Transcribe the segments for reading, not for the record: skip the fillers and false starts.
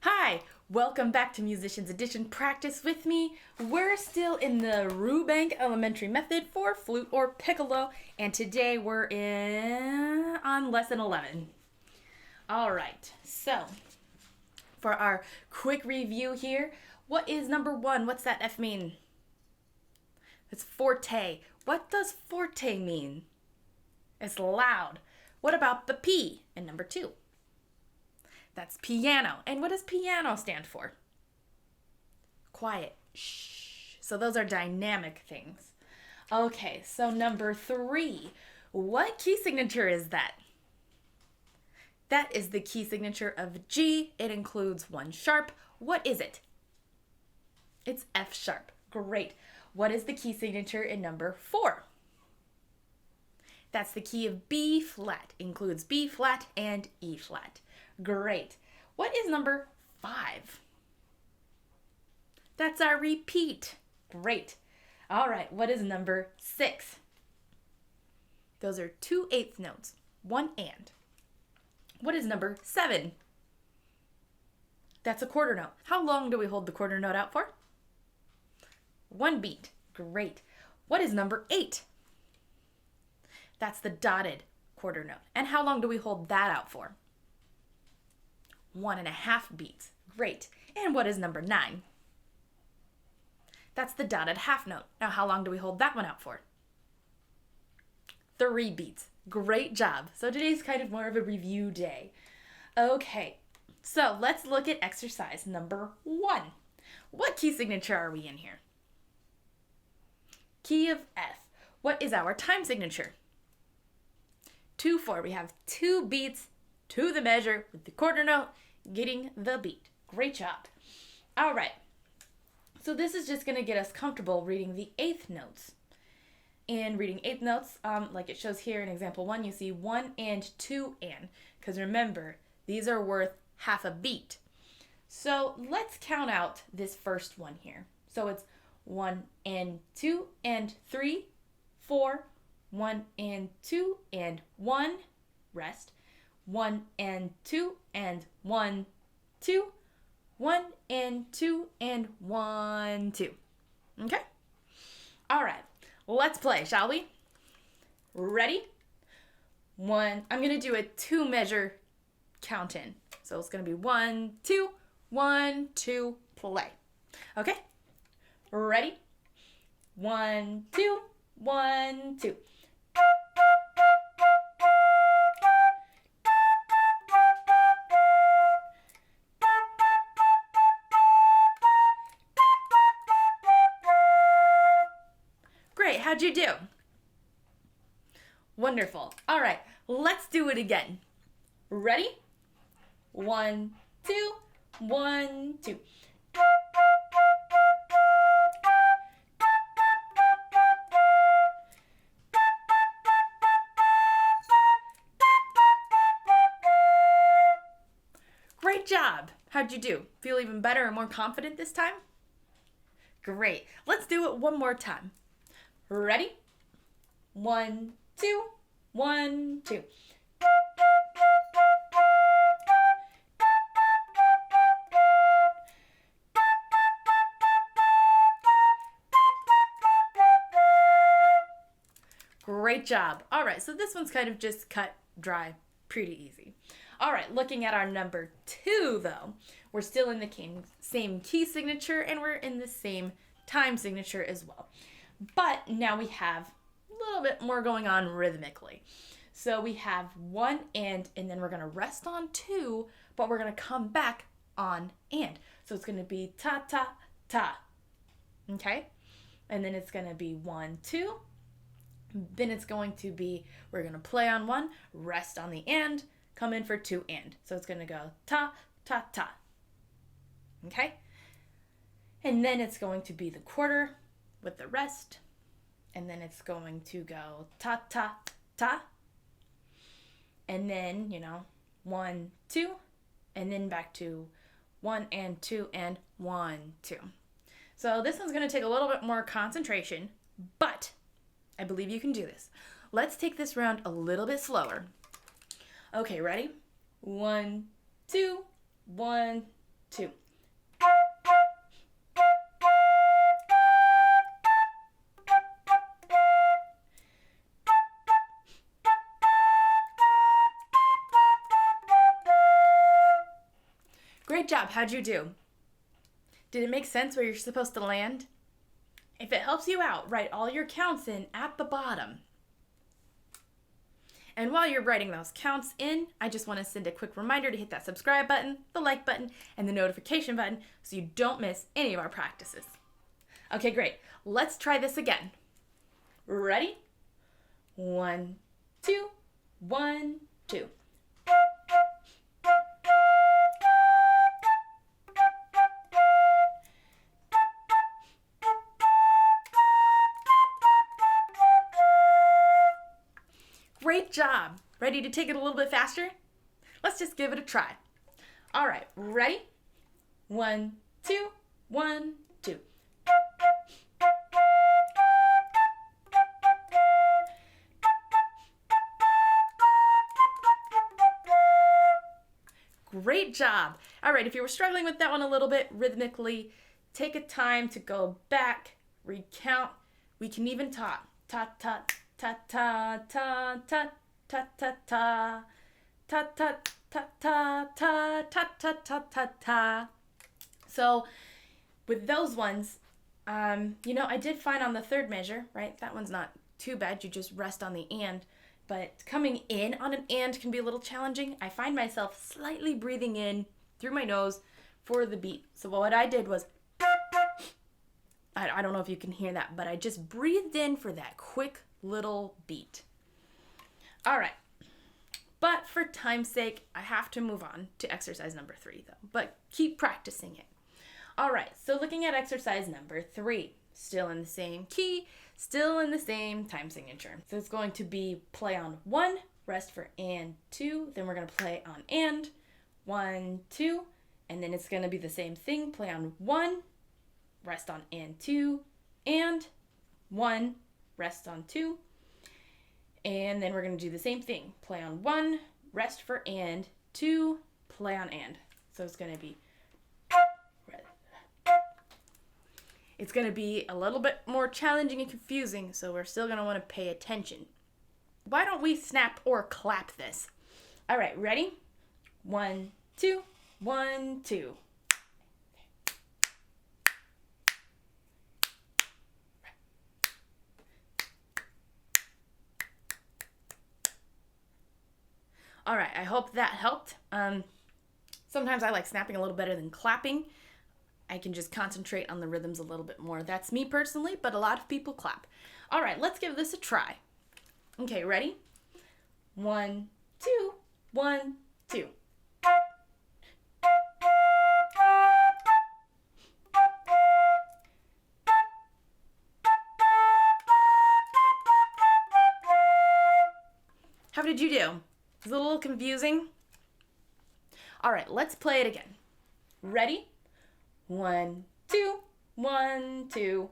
Hi, welcome back to Musicians Edition Practice with me. We're still in the Rubank Elementary Method for flute or piccolo, and today we're on lesson 11. All right, so for our quick review here, what is number 1? What's that F mean? It's forte. What does forte mean? It's loud. What about the P in number 2? That's piano. And what does piano stand for? Quiet. Shh. So those are dynamic things. Okay, so number 3. What key signature is that? That is the key signature of G. It includes 1 sharp. What is it? It's F sharp. Great. What is the key signature in number 4? That's the key of B flat. Includes B flat and E flat. Great. What is number 5? That's our repeat. Great. All right, what is number 6? Those are 2 eighth notes, 1 and. What is number 7? That's a quarter note. How long do we hold the quarter note out for? 1 beat. Great. What is number 8? That's the dotted quarter note. And how long do we hold that out for? 1.5 beats. Great. And what is number 9? That's the dotted half note. Now how long do we hold that one out for? 3 beats. Great job. So today's kind of more of a review day. Okay, so let's look at exercise number 1. What key signature are we in here? Key of F. What is our time signature? 2/4. We have 2 beats to the measure with the quarter note getting the beat. Great job. All right. So this is just going to get us comfortable reading the eighth notes. And reading eighth notes, like it shows here in example 1, you see 1 and 2 and. Because remember, these are worth half a beat. So let's count out this first one here. So it's 1 and 2 and 3, 4, 1 and 2 and 1, rest. 1 and 2 and 1, 2, 1 and 2 and 1, 2. Okay? All right. Let's play, shall we? Ready? 1. I'm going to do a 2 measure count in. So it's going to be 1, 2, 1, 2, play. Okay? Ready? 1, 2, 1, 2. Great, how'd you do? Wonderful. All right, let's do it again. Ready? 1, 2, 1, 2. Great job. How'd you do? Feel even better and more confident this time? Great. Let's do it one more time. Ready? 1, 2, 1, 2. Great job. All right, so this one's kind of just cut, dry, pretty easy. All right, looking at our number 2, though, we're still in the same key signature and we're in the same time signature as well. But now we have a little bit more going on rhythmically. So we have 1 and then we're going to rest on 2, but we're going to come back on and. So it's going to be ta, ta, ta. Okay? And then it's going to be 1, 2. Then it's going to be, we're going to play on 1, rest on the and, come in for 2 and. So it's going to go ta, ta, ta. Okay? And then it's going to be the quarter with the rest, and then it's going to go ta, ta, ta, and then, 1, 2, and then back to 1 and 2 and 1, 2. So this one's going to take a little bit more concentration, but I believe you can do this. Let's take this round a little bit slower. Okay, ready? 1, 2, 1, 2. Great job. How'd you do? Did it make sense where you're supposed to land? If it helps you out, write all your counts in at the bottom. And while you're writing those counts in, I just want to send a quick reminder to hit that subscribe button, the like button, and the notification button so you don't miss any of our practices. Okay, great. Let's try this again. Ready? 1, 2, 1, 2. Great job. Ready to take it a little bit faster? Let's just give it a try. All right, ready? 1, 2, 1, 2. Great job. All right, if you were struggling with that one a little bit rhythmically, take a time to go back, recount. We can even talk. Ta ta ta ta ta ta ta ta ta ta ta ta ta ta ta ta ta ta ta. So with those ones, I did find on the third measure, right? That one's not too bad. You just rest on the and. But coming in on an and can be a little challenging. I find myself slightly breathing in through my nose for the beat. So what I did was, I don't know if you can hear that, but I just breathed in for that quick little beat. All right. But for time's sake, I have to move on to exercise number 3, though. But keep practicing it. All right. So looking at exercise number 3, still in the same key, still in the same time signature. So it's going to be play on 1, rest for and 2. Then we're going to play on and 1, 2. And then it's going to be the same thing. Play on 1, rest on and 2, and 1, rest on 2. And then we're going to do the same thing. Play on 1, rest for and 2, play on and. So it's going to be It's going to be a little bit more challenging and confusing, so we're still going to want to pay attention. Why don't we snap or clap this? All right, ready? 1, 2, 1, 2. All right, I hope that helped. Sometimes I like snapping a little better than clapping. I can just concentrate on the rhythms a little bit more. That's me personally, but a lot of people clap. All right, let's give this a try. Okay, ready? 1, 2, 1, 2. How did you do? Is it a little confusing? All right, let's play it again. Ready? 1, 2, 1, 2.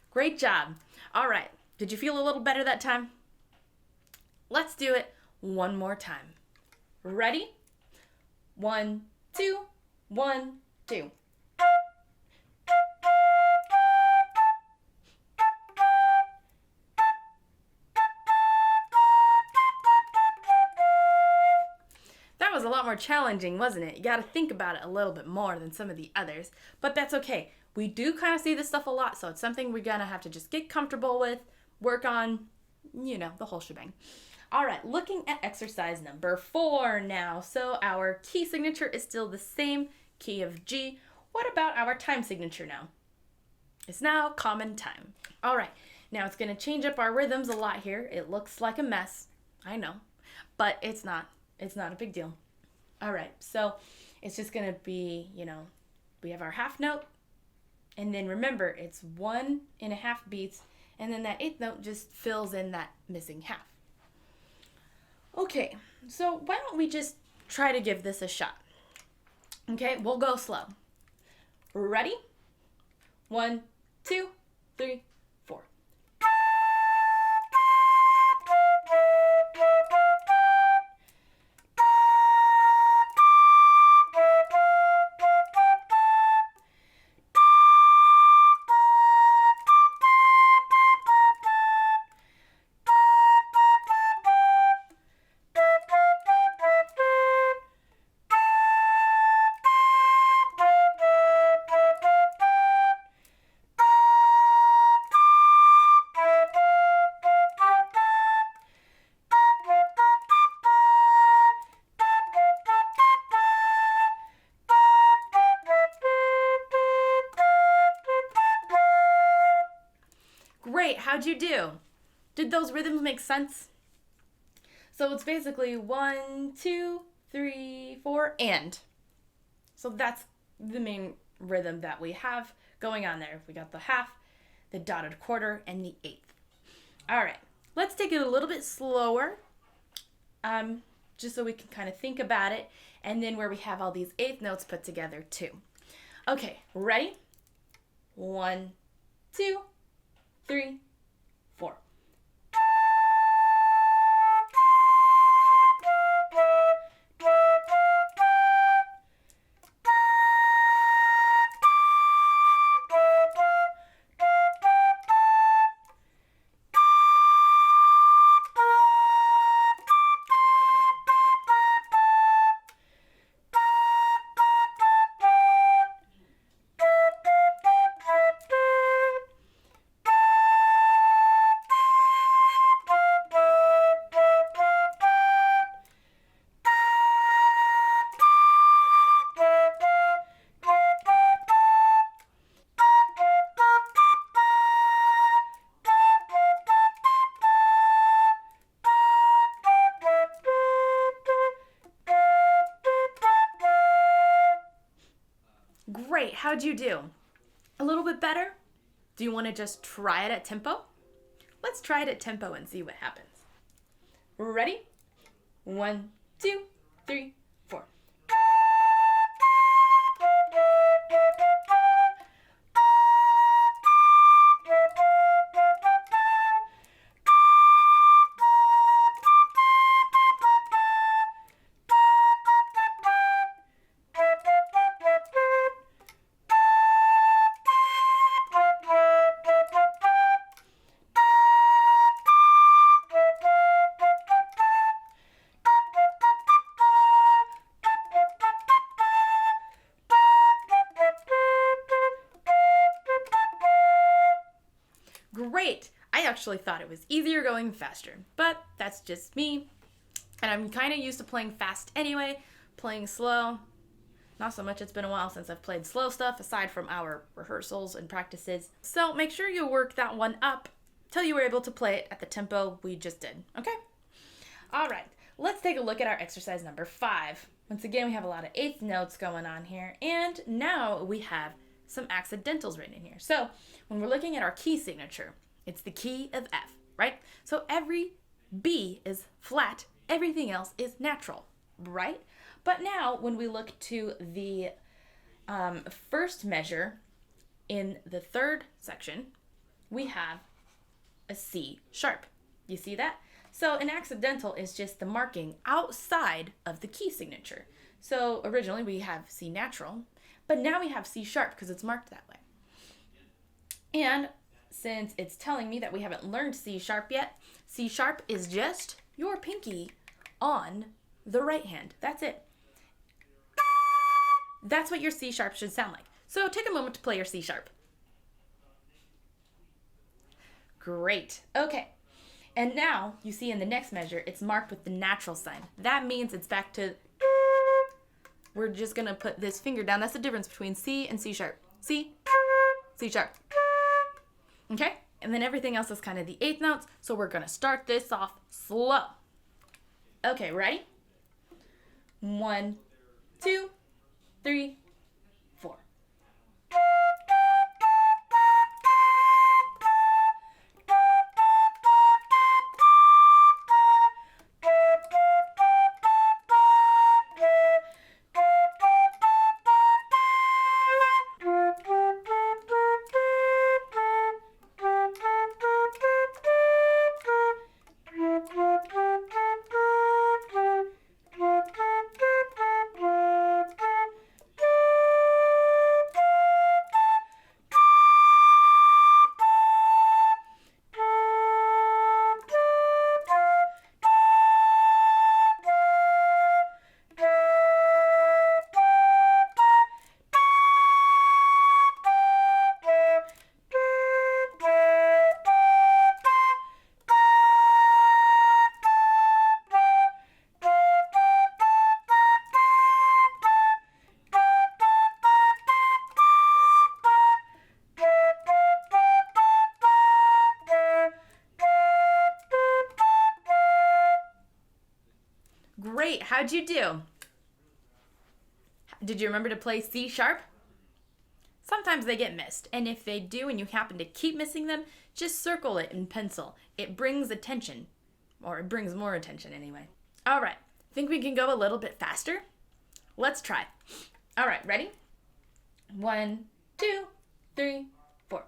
Great job. All right. Did you feel a little better that time? Let's do it one more time. Ready? 1, 2, 1, 2. That was a lot more challenging, wasn't it? You got to think about it a little bit more than some of the others, but that's okay. We do kind of see this stuff a lot, so it's something we're going to have to just get comfortable with, work on, the whole shebang. All right, looking at exercise number 4 now. So our key signature is still the same, key of G. What about our time signature now? It's now common time. All right, now it's going to change up our rhythms a lot here. It looks like a mess, I know, but it's not. It's not a big deal. All right, so it's just going to be, we have our half note, and then remember, it's 1.5 beats, and then that 8th note just fills in that missing half. Okay, so why don't we just try to give this a shot? Okay, we'll go slow. Ready? 1, 2, 3, 4. Great, how'd you do? Did those rhythms make sense? So it's basically 1, 2, 3, 4, and. So that's the main rhythm that we have going on there. We got the half, the dotted quarter, and the eighth. All right, let's take it a little bit slower, just so we can kind of think about it, and then where we have all these eighth notes put together too. Okay, ready? 1, 2, 3, 4. Great, how'd you do? A little bit better? Do you want to just try it at tempo? Let's try it at tempo and see what happens. Ready? 1, 2, 3, 4. Great! I actually thought it was easier going faster, but that's just me. And I'm kind of used to playing fast anyway, playing slow. Not so much, it's been a while since I've played slow stuff aside from our rehearsals and practices. So make sure you work that one up till you were able to play it at the tempo we just did, okay? All right, let's take a look at our exercise number 5. Once again, we have a lot of eighth notes going on here, and now we have some accidentals written in here. So when we're looking at our key signature, it's the key of F, right? So every B is flat, everything else is natural, right? But now when we look to the first measure in the third section, we have a C sharp. You see that? So an accidental is just the marking outside of the key signature. So originally we have C natural, but now we have C sharp because it's marked that way. And since it's telling me that we haven't learned C sharp yet, C sharp is just your pinky on the right hand. That's it. That's what your C sharp should sound like. So take a moment to play your C sharp. Great. Okay. And now you see in the next measure, it's marked with the natural sign. That means it's back to, we're just going to put this finger down. That's the difference between C and C sharp. C, C sharp. Okay? And then everything else is kind of the eighth notes. So we're going to start this off slow. Okay, ready? 1, 2, 3, 4. Great. How'd you do? Did you remember to play C sharp? Sometimes they get missed, and if they do and you happen to keep missing them, just circle it in pencil. It brings attention, or it brings more attention anyway. All right, think we can go a little bit faster? Let's try. All right, ready? 1, 2, 3, 4.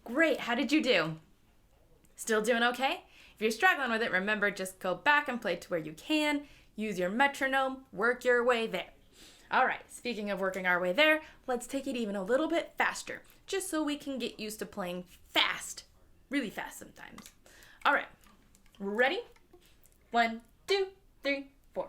Great, how did you do? Still doing okay? If you're struggling with it, remember, just go back and play to where you can. Use your metronome, work your way there. All right, speaking of working our way there, let's take it even a little bit faster, just so we can get used to playing fast, really fast sometimes. All right, ready? 1, 2, 3, 4.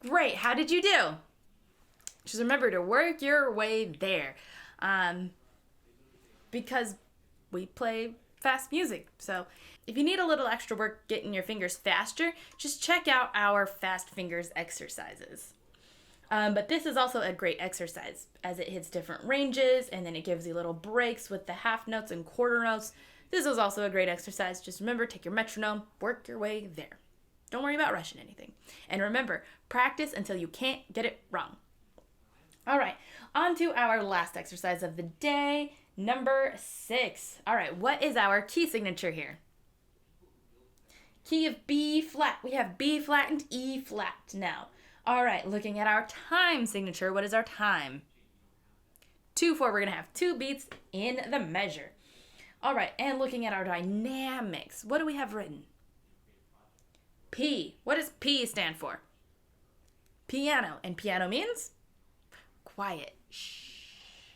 Great, how did you do? Just remember to work your way there, because we play fast music. So if you need a little extra work getting your fingers faster, just check out our fast fingers exercises. But this is also a great exercise as it hits different ranges, and then it gives you little breaks with the half notes and quarter notes. This is also a great exercise. Just remember, take your metronome, work your way there. Don't worry about rushing anything. And remember, practice until you can't get it wrong. All right, on to our last exercise of the day, number 6. All right, what is our key signature here? Key of B flat. We have B flat and E flat now. All right, looking at our time signature, what is our time? 2/4, we're gonna have 2 beats in the measure. All right, and looking at our dynamics, what do we have written? P. What does P stand for? Piano. And piano means? Quiet. Shh.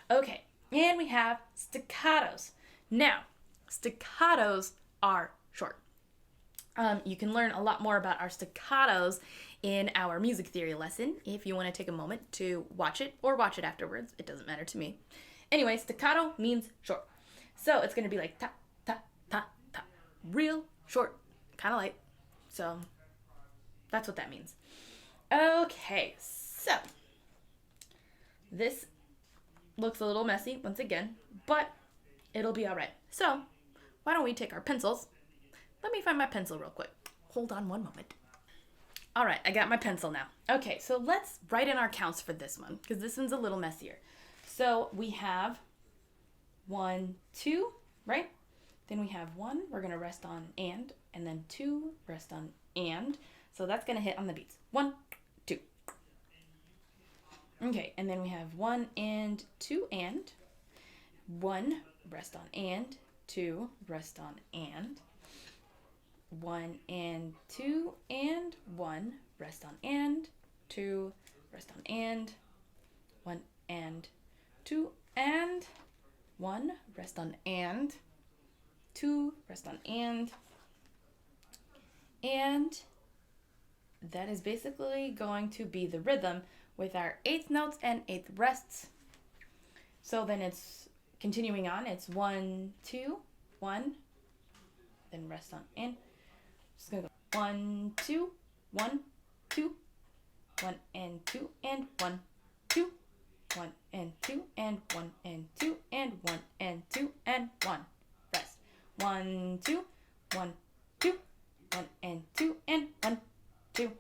Okay, and we have staccatos. Now, staccatos are short. You can learn a lot more about our staccatos in our music theory lesson if you want to take a moment to watch it or watch it afterwards. It doesn't matter to me. Anyway, staccato means short. So it's going to be like ta, ta, ta, ta. Real short, kind of light. So that's what that means. Okay, so this looks a little messy once again, but it'll be all right. So why don't we take our pencils? Let me find my pencil real quick. Hold on one moment. All right, I got my pencil now. Okay, so let's write in our counts for this one because this one's a little messier. So we have 1, 2, right? Then we have 1, we're gonna rest on and then 2, rest on and. So that's gonna hit on the beats. 1, 2. Okay, and then we have 1 and 2 and. 1, rest on and. 2, rest on and. 1 and 2 and. 1, rest on and. 2, rest on and. 1 and 2 and. 1, rest on and. 2, rest on and that is basically going to be the rhythm with our 8th notes and 8th rests. So then it's continuing on. It's 1, 2, 1, then rest on and. Just gonna go 1, 2, 1, 2, 1 and 2 and 1, 2, 1 and 2 and 1 and 2 and 1 and 2 and 1. Rest. 1, 2, 1, 2, 1 and 2 and 1, 2,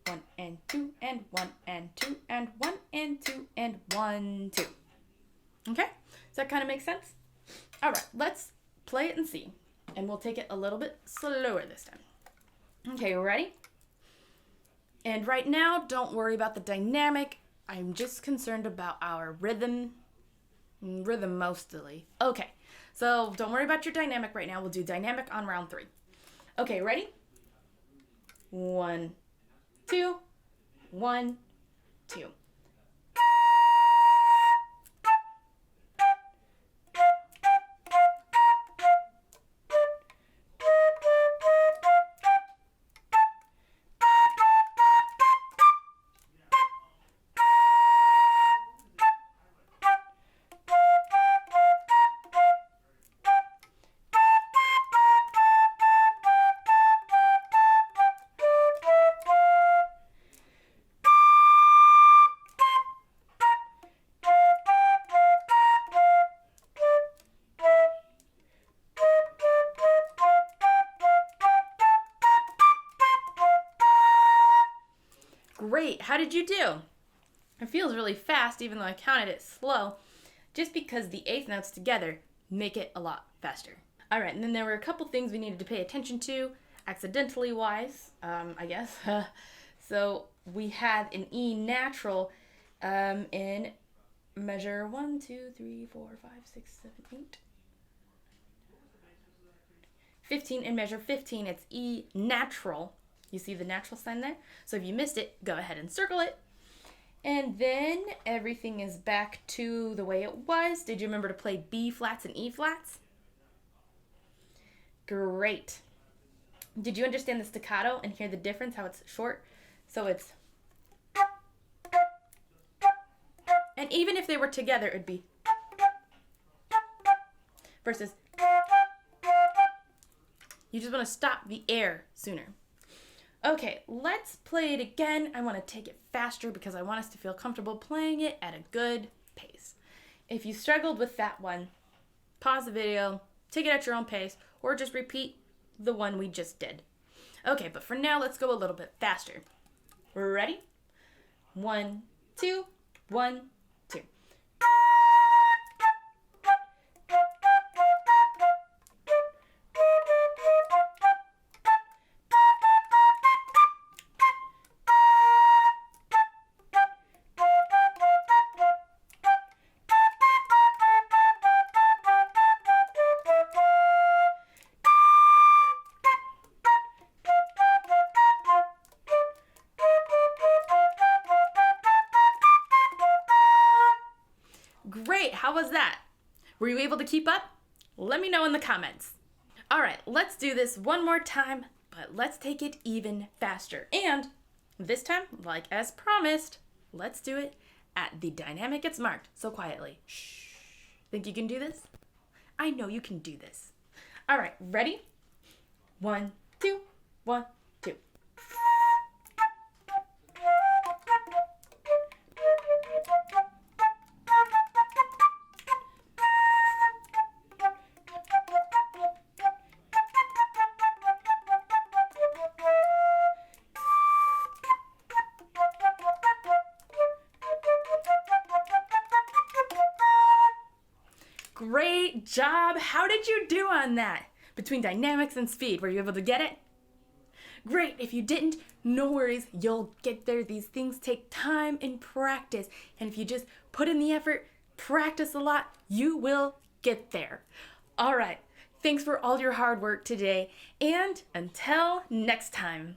1 and 2 and 1 and 2 and 1 and 2 and 1, 2. Okay? Does that kind of make sense? All right, let's play it and see. And we'll take it a little bit slower this time. Okay, ready? And right now, don't worry about the dynamic. I'm just concerned about our rhythm. Rhythm mostly. Okay, so don't worry about your dynamic right now. We'll do dynamic on round 3. Okay, ready? 1, 2, 1, 2. Great. How did you do? It feels really fast even though I counted it slow, just because the eighth notes together make it a lot faster. All right, and then there were a couple things we needed to pay attention to, accidentally wise, I guess. So we had an E natural in measure 1, 2, 3, 4, 5, 6, 7, 8. 15 in measure 15, it's E natural. You see the natural sign there? So if you missed it, go ahead and circle it. And then everything is back to the way it was. Did you remember to play B flats and E flats? Great. Did you understand the staccato and hear the difference, how it's short? So it's... And even if they were together, it'd be... Versus... You just want to stop the air sooner. Okay, let's play it again. I want to take it faster because I want us to feel comfortable playing it at a good pace. If you struggled with that one, pause the video, take it at your own pace, or just repeat the one we just did. Okay, but for now, let's go a little bit faster. Ready? 1, 2, 1, 2. Great, how was that? Were you able to keep up? Let me know in the comments. All right, let's do this one more time, but let's take it even faster. And this time, like as promised, let's do it at the dynamic it's marked, so quietly. Shh. Think you can do this? I know you can do this. All right, ready? 1, 2, 1, 2. Great job! How did you do on that? Between dynamics and speed, were you able to get it? Great! If you didn't, no worries, you'll get there. These things take time and practice. And if you just put in the effort, practice a lot, you will get there. All right, thanks for all your hard work today, and until next time.